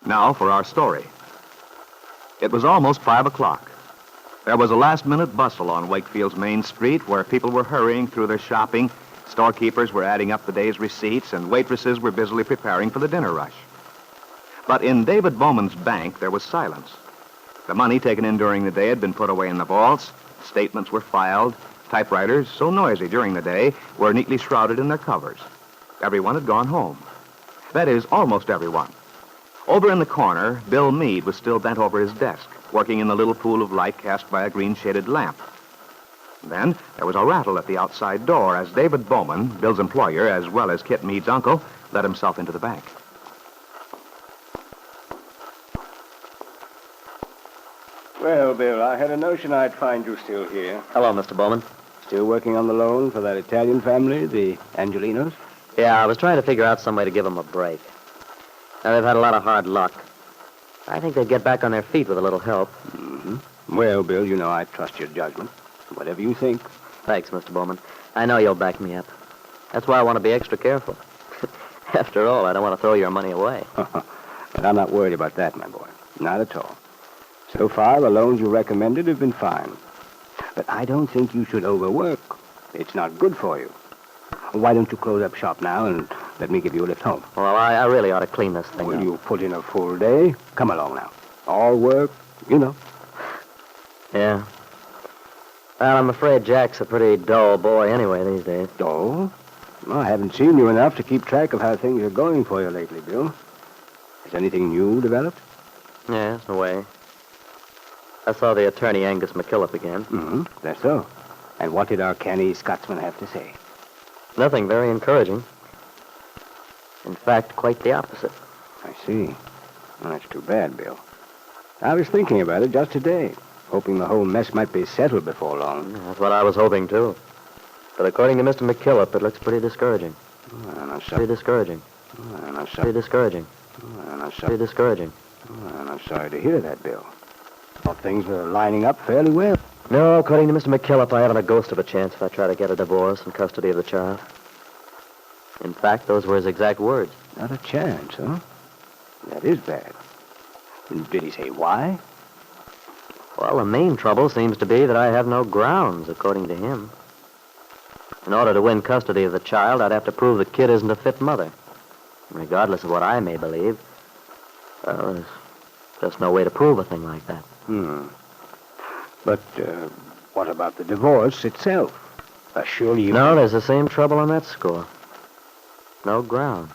Now for our story. It was almost 5 o'clock. There was a last-minute bustle on Wakefield's main street where people were hurrying through their shopping, storekeepers were adding up the day's receipts, and waitresses were busily preparing for the dinner rush. But in David Bowman's bank, there was silence. The money taken in during the day had been put away in the vaults, statements were filed, typewriters, so noisy during the day, were neatly shrouded in their covers. Everyone had gone home. That is, almost everyone. Over in the corner, Bill Meade was still bent over his desk, working in the little pool of light cast by a green-shaded lamp. Then there was a rattle at the outside door as David Bowman, Bill's employer, as well as Kit Meade's uncle, let himself into the bank. Well, Bill, I had a notion I'd find you still here. Hello, Mr. Bowman. Still working on the loan for that Italian family, the Angelinos? Yeah, I was trying to figure out some way to give them a break. Now, they've had a lot of hard luck. I think they'd get back on their feet with a little help. Mm-hmm. Well, Bill, you know I trust your judgment. Whatever you think. Thanks, Mr. Bowman. I know you'll back me up. That's why I want to be extra careful. After all, I don't want to throw your money away. But I'm not worried about that, my boy. Not at all. So far, the loans you recommended have been fine. But I don't think you should overwork. It's not good for you. Why don't you close up shop now and let me give you a lift home? Well, I really ought to clean this thing Well, up. you put in a full day. Come along now. All work, you know. Yeah. Well, I'm afraid Jack's a pretty dull boy anyway these days. Dull? Well, I haven't seen you enough to keep track of how things are going for you lately, Bill. Has anything new developed? Yeah, in a way. I saw the attorney Angus McKillop again. Mm-hmm. That's so. And what did our canny Scotsman have to say? Nothing very encouraging. In fact, quite the opposite. I see. Well, that's too bad, Bill. I was thinking about it just today, hoping the whole mess might be settled before long. That's what I was hoping, too. But according to Mr. McKillop, it looks pretty discouraging. Well, I'm sorry. Pretty discouraging. Well, I'm sorry. Pretty discouraging. Well, I'm sorry. Pretty discouraging. Well, I'm sorry to hear that, Bill. Thought things were lining up fairly well. No, according to Mr. McKillop, I haven't a ghost of a chance if I try to get a divorce and custody of the child. In fact, those were his exact words. Not a chance, huh? That is bad. Did he say why? Well, the main trouble seems to be that I have no grounds, according to him. In order to win custody of the child, I'd have to prove the kid isn't a fit mother. Regardless of what I may believe, well, there's just no way to prove a thing like that. But what about the divorce itself? Surely you... No, there's the same trouble on that score. No grounds.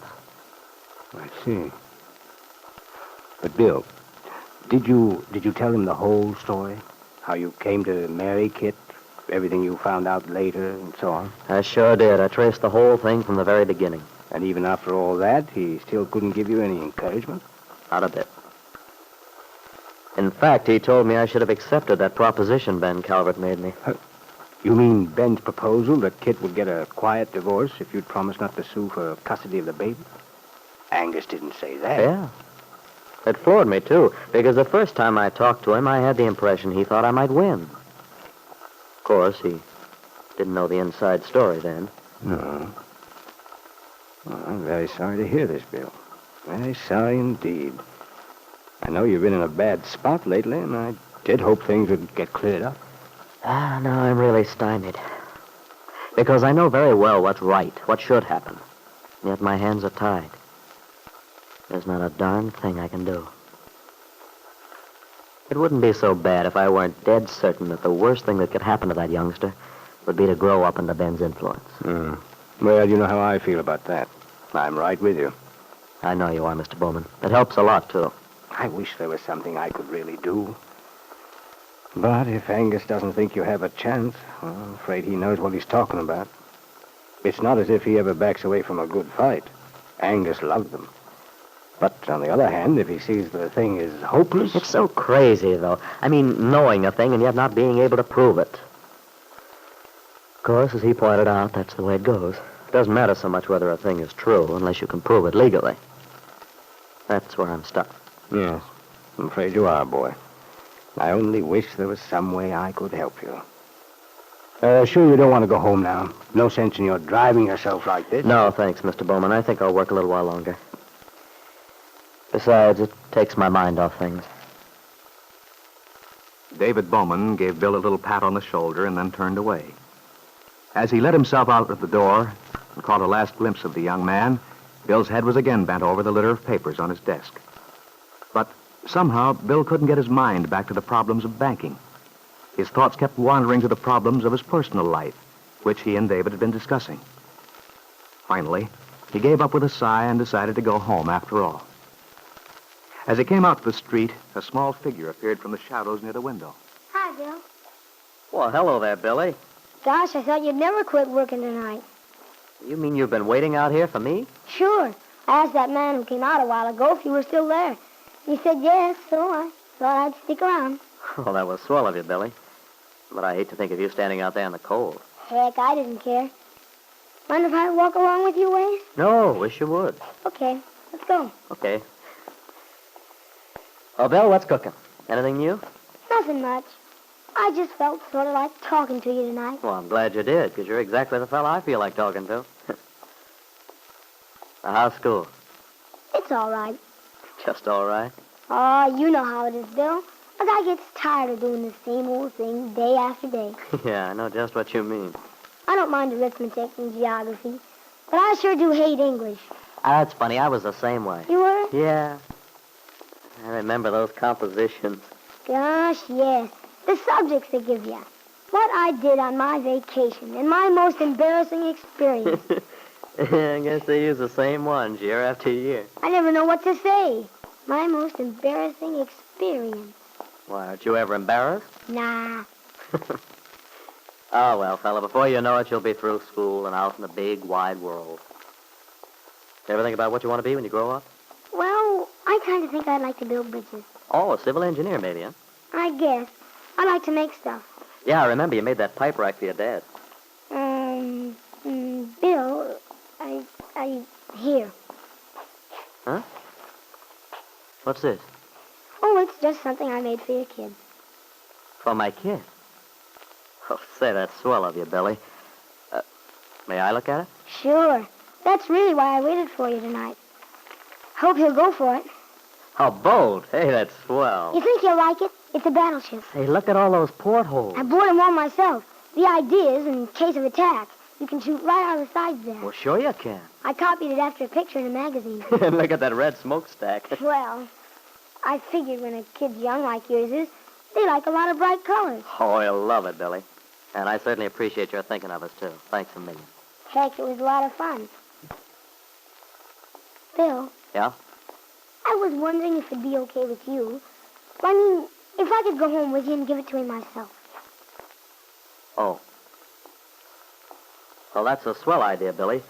I see. But, Bill, did you tell him the whole story? How you came to marry Kit? Everything you found out later and so on? I sure did. I traced the whole thing from the very beginning. And even after all that, he still couldn't give you any encouragement? Not a bit. In fact, he told me I should have accepted that proposition Ben Calvert made me. You mean Ben's proposal that Kit would get a quiet divorce if you'd promise not to sue for custody of the baby? Angus didn't say that. Yeah. It floored me, too, because the first time I talked to him, I had the impression he thought I might win. Of course, he didn't know the inside story then. No. Well, I'm very sorry to hear this, Bill. Very sorry indeed. I know you've been in a bad spot lately, and I did hope things would get cleared up. No, I'm really stymied. Because I know very well what's right, what should happen. Yet my hands are tied. There's not a darn thing I can do. It wouldn't be so bad if I weren't dead certain that the worst thing that could happen to that youngster would be to grow up under Ben's influence. Well, you know how I feel about that. I'm right with you. I know you are, Mr. Bowman. It helps a lot, too. I wish there was something I could really do. But if Angus doesn't think you have a chance, well, I'm afraid he knows what he's talking about. It's not as if he ever backs away from a good fight. Angus loved them. But on the other hand, if he sees the thing is hopeless... It's so crazy, though. I mean, knowing a thing and yet not being able to prove it. Of course, as he pointed out, that's the way it goes. It doesn't matter so much whether a thing is true unless you can prove it legally. That's where I'm stuck. Yes, I'm afraid you are, boy. I only wish there was some way I could help you. Sure you don't want to go home now? No sense in your driving yourself like this? No, thanks, Mr. Bowman. I think I'll work a little while longer. Besides, it takes my mind off things. David Bowman gave Bill a little pat on the shoulder and then turned away. As he let himself out of the door and caught a last glimpse of the young man, Bill's head was again bent over the litter of papers on his desk. But somehow, Bill couldn't get his mind back to the problems of banking. His thoughts kept wandering to the problems of his personal life, which he and David had been discussing. Finally, he gave up with a sigh and decided to go home after all. As he came out to the street, a small figure appeared from the shadows near the window. Hi, Bill. Well, hello there, Billy. Gosh, I thought you'd never quit working tonight. You mean you've been waiting out here for me? Sure. I asked that man who came out a while ago if you were still there. He said yes, so I thought I'd stick around. Well, that was swell of you, Billy. But I hate to think of you standing out there in the cold. Heck, I didn't care. Mind if I walk along with you, Waze? No, wish you would. Okay, let's go. Okay. Oh, Bill, what's cooking? Anything new? Nothing much. I just felt sort of like talking to you tonight. Well, I'm glad you did, because you're exactly the fella I feel like talking to. Now, how's school? It's all right. Just all right? Oh, you know how it is, Bill. A guy gets tired of doing the same old thing day after day. Yeah, I know just what you mean. I don't mind arithmetic and geography, but I sure do hate English. That's funny. I was the same way. You were? Yeah. I remember those compositions. Gosh, yes. The subjects they give you. What I did on my vacation and my most embarrassing experience. I guess they use the same ones year after year. I never know what to say. My most embarrassing experience. Why, aren't you ever embarrassed? Nah. Oh, well, fella, before you know it, you'll be through school and out in the big, wide world. You ever think about what you want to be when you grow up? Well, I kind of think I'd like to build bridges. Oh, a civil engineer, maybe, huh? I guess. I like to make stuff. Yeah, I remember you made that pipe rack for your dad. Bill, here. Huh? What's this? Oh, it's just something I made for your kid. For my kid? Oh, say, that's swell of you, Billy. May I look at it? Sure. That's really why I waited for you tonight. Hope he'll go for it. How bold. Hey, that's swell. You think he'll like it? It's a battleship. Hey, look at all those portholes. I bored him one myself. The idea is, in case of attack, you can shoot right out of the sides there. Well, sure you can. I copied it after a picture in a magazine. Look at that red smokestack. Well, I figured when a kid's young like yours is, they like a lot of bright colors. Oh, I love it, Billy. And I certainly appreciate your thinking of us, too. Thanks a million. Heck, it was a lot of fun. Bill? Yeah? I was wondering if it'd be okay with you. I mean, if I could go home with you and give it to him myself. Oh. Well, that's a swell idea, Billy.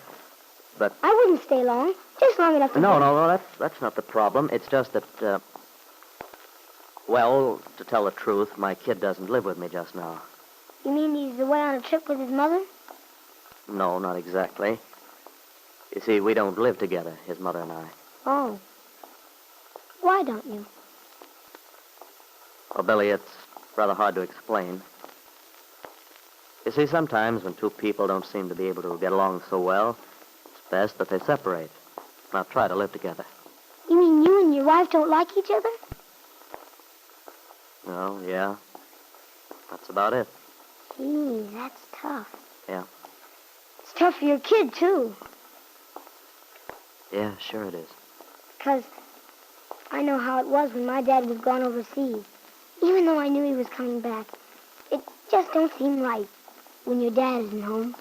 But... I wouldn't stay long. Just long enough to... No, that's not the problem. It's just that, well, to tell the truth, my kid doesn't live with me just now. You mean he's away on a trip with his mother? No, not exactly. You see, we don't live together, his mother and I. Oh. Why don't you? Well, Billy, it's rather hard to explain. You see, sometimes when two people don't seem to be able to get along so well, it's best that they separate, not try to live together. You mean you and your wife don't like each other? Oh, yeah. That's about it. Gee, that's tough. Yeah. It's tough for your kid, too. Yeah, sure it is. 'Cause I know how it was when my dad was gone overseas. Even though I knew he was coming back, it just don't seem right when your dad isn't home.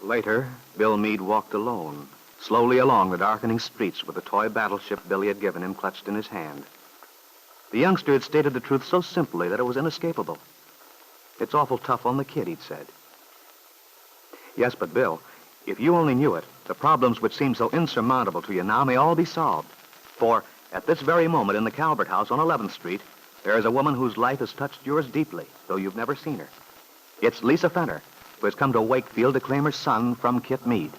Later, Bill Meade walked alone, slowly along the darkening streets with the toy battleship Billy had given him clutched in his hand. The youngster had stated the truth so simply that it was inescapable. It's awful tough on the kid, he'd said. Yes, but Bill, if you only knew it, the problems which seem so insurmountable to you now may all be solved. For at this very moment in the Calvert house on 11th Street, there is a woman whose life has touched yours deeply, though you've never seen her. It's Lisa Fenner, who has come to Wakefield to claim her son from Kit Meade.